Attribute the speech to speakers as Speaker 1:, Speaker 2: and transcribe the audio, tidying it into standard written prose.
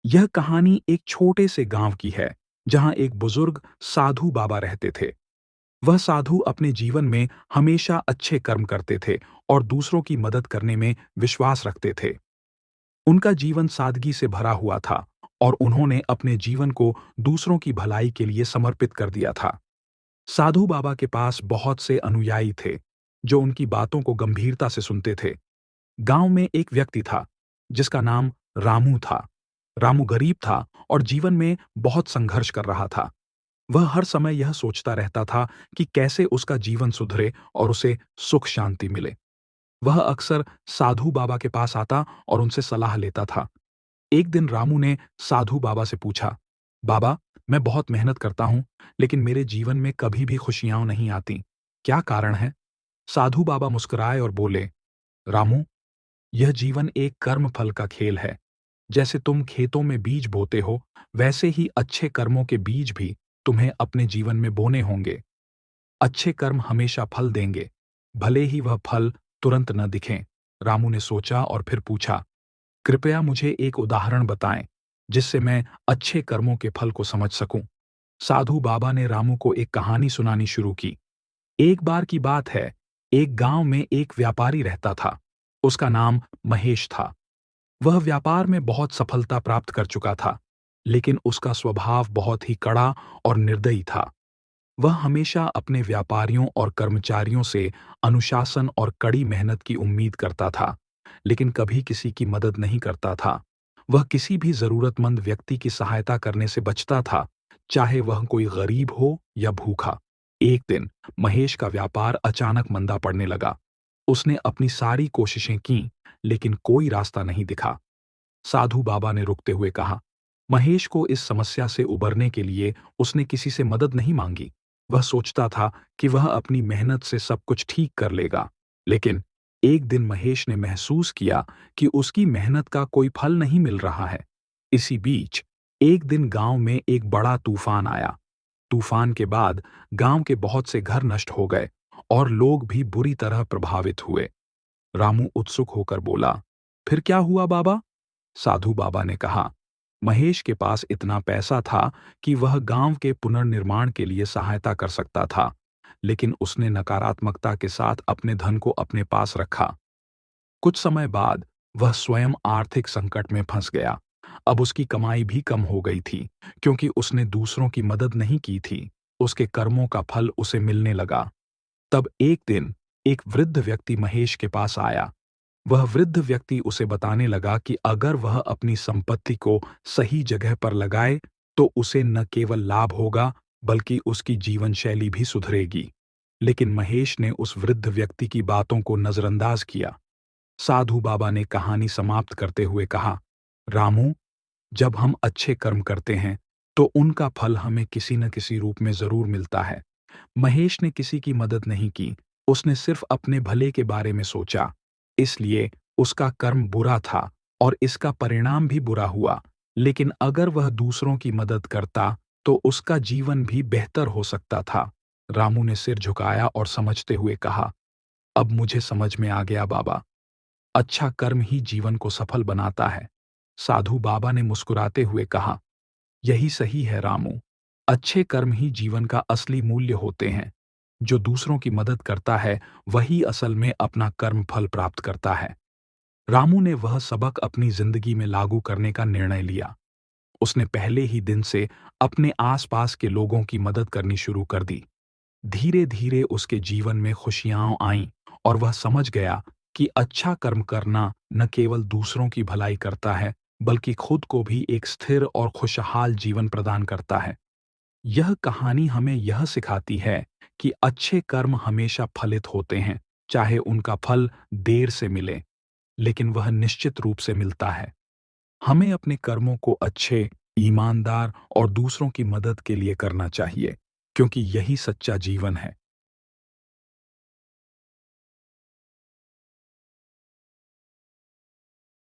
Speaker 1: यह कहानी एक छोटे से गांव की है, जहां एक बुजुर्ग साधु बाबा रहते थे। वह साधु अपने जीवन में हमेशा अच्छे कर्म करते थे और दूसरों की मदद करने में विश्वास रखते थे। उनका जीवन सादगी से भरा हुआ था और उन्होंने अपने जीवन को दूसरों की भलाई के लिए समर्पित कर दिया था। साधु बाबा के पास बहुत से अनुयायी थे, जो उनकी बातों को गंभीरता से सुनते थे। गांव में एक व्यक्ति था, जिसका नाम रामू था। रामू गरीब था और जीवन में बहुत संघर्ष कर रहा था। वह हर समय यह सोचता रहता था कि कैसे उसका जीवन सुधरे और उसे सुख शांति मिले। वह अक्सर साधु बाबा के पास आता और उनसे सलाह लेता था। एक दिन रामू ने साधु बाबा से पूछा, बाबा, मैं बहुत मेहनत करता हूं, लेकिन मेरे जीवन में कभी भी खुशियां नहीं आती। क्या कारण है? साधु बाबा मुस्कुराए और बोले, रामू, यह जीवन एक कर्म फल का खेल है। जैसे तुम खेतों में बीज बोते हो, वैसे ही अच्छे कर्मों के बीज भी तुम्हें अपने जीवन में बोने होंगे। अच्छे कर्म हमेशा फल देंगे, भले ही वह फल तुरंत न दिखें। रामू ने सोचा और फिर पूछा, कृपया मुझे एक उदाहरण बताएं, जिससे मैं अच्छे कर्मों के फल को समझ सकूं। साधु बाबा ने रामू को एक कहानी सुनानी शुरू की। एक बार की बात है, एक गांव में एक व्यापारी रहता था। उसका नाम महेश था। वह व्यापार में बहुत सफलता प्राप्त कर चुका था, लेकिन उसका स्वभाव बहुत ही कड़ा और निर्दयी था। वह हमेशा अपने व्यापारियों और कर्मचारियों से अनुशासन और कड़ी मेहनत की उम्मीद करता था, लेकिन कभी किसी की मदद नहीं करता था। वह किसी भी जरूरतमंद व्यक्ति की सहायता करने से बचता था, चाहे वह कोई गरीब हो या भूखा। एक दिन महेश का व्यापार अचानक मंदा पड़ने लगा। उसने अपनी सारी कोशिशें की, लेकिन कोई रास्ता नहीं दिखा। साधु बाबा ने रुकते हुए कहा, महेश को इस समस्या से उबरने के लिए उसने किसी से मदद नहीं मांगी। वह सोचता था कि वह अपनी मेहनत से सब कुछ ठीक कर लेगा। लेकिन एक दिन महेश ने महसूस किया कि उसकी मेहनत का कोई फल नहीं मिल रहा है। इसी बीच एक दिन गांव में एक बड़ा तूफान आया। तूफान के बाद गांव के बहुत से घर नष्ट हो गए और लोग भी बुरी तरह प्रभावित हुए। रामू उत्सुक होकर बोला, फिर क्या हुआ बाबा? साधु बाबा ने कहा, महेश के पास इतना पैसा था कि वह गांव के पुनर्निर्माण के लिए सहायता कर सकता था, लेकिन उसने नकारात्मकता के साथ अपने धन को अपने पास रखा। कुछ समय बाद वह स्वयं आर्थिक संकट में फंस गया। अब उसकी कमाई भी कम हो गई थी, क्योंकि उसने दूसरों की मदद नहीं की थी। उसके कर्मों का फल उसे मिलने लगा। तब एक दिन एक वृद्ध व्यक्ति महेश के पास आया। वह वृद्ध व्यक्ति उसे बताने लगा कि अगर वह अपनी संपत्ति को सही जगह पर लगाए, तो उसे न केवल लाभ होगा, बल्कि उसकी जीवन शैली भी सुधरेगी। लेकिन महेश ने उस वृद्ध व्यक्ति की बातों को नजरअंदाज किया। साधु बाबा ने कहानी समाप्त करते हुए कहा, रामू, जब हम अच्छे कर्म करते हैं, तो उनका फल हमें किसी न किसी रूप में जरूर मिलता है। महेश ने किसी की मदद नहीं की, उसने सिर्फ अपने भले के बारे में सोचा। इसलिए उसका कर्म बुरा था और इसका परिणाम भी बुरा हुआ। लेकिन अगर वह दूसरों की मदद करता, तो उसका जीवन भी बेहतर हो सकता था। रामू ने सिर झुकाया और समझते हुए कहा, अब मुझे समझ में आ गया बाबा। अच्छा कर्म ही जीवन को सफल बनाता है। साधु बाबा ने मुस्कुराते हुए कहा, यही सही है रामू। अच्छे कर्म ही जीवन का असली मूल्य होते हैं। जो दूसरों की मदद करता है, वही असल में अपना कर्म फल प्राप्त करता है। रामू ने वह सबक अपनी जिंदगी में लागू करने का निर्णय लिया। उसने पहले ही दिन से अपने आसपास के लोगों की मदद करनी शुरू कर दी। धीरे धीरे उसके जीवन में खुशियां आईं और वह समझ गया कि अच्छा कर्म करना न केवल दूसरों की भलाई करता है, बल्कि खुद को भी एक स्थिर और खुशहाल जीवन प्रदान करता है। यह कहानी हमें यह सिखाती है कि अच्छे कर्म हमेशा फलित होते हैं, चाहे उनका फल देर से मिले, लेकिन वह निश्चित रूप से मिलता है। हमें अपने कर्मों को अच्छे, ईमानदार और दूसरों की मदद के लिए करना चाहिए, क्योंकि यही सच्चा जीवन है।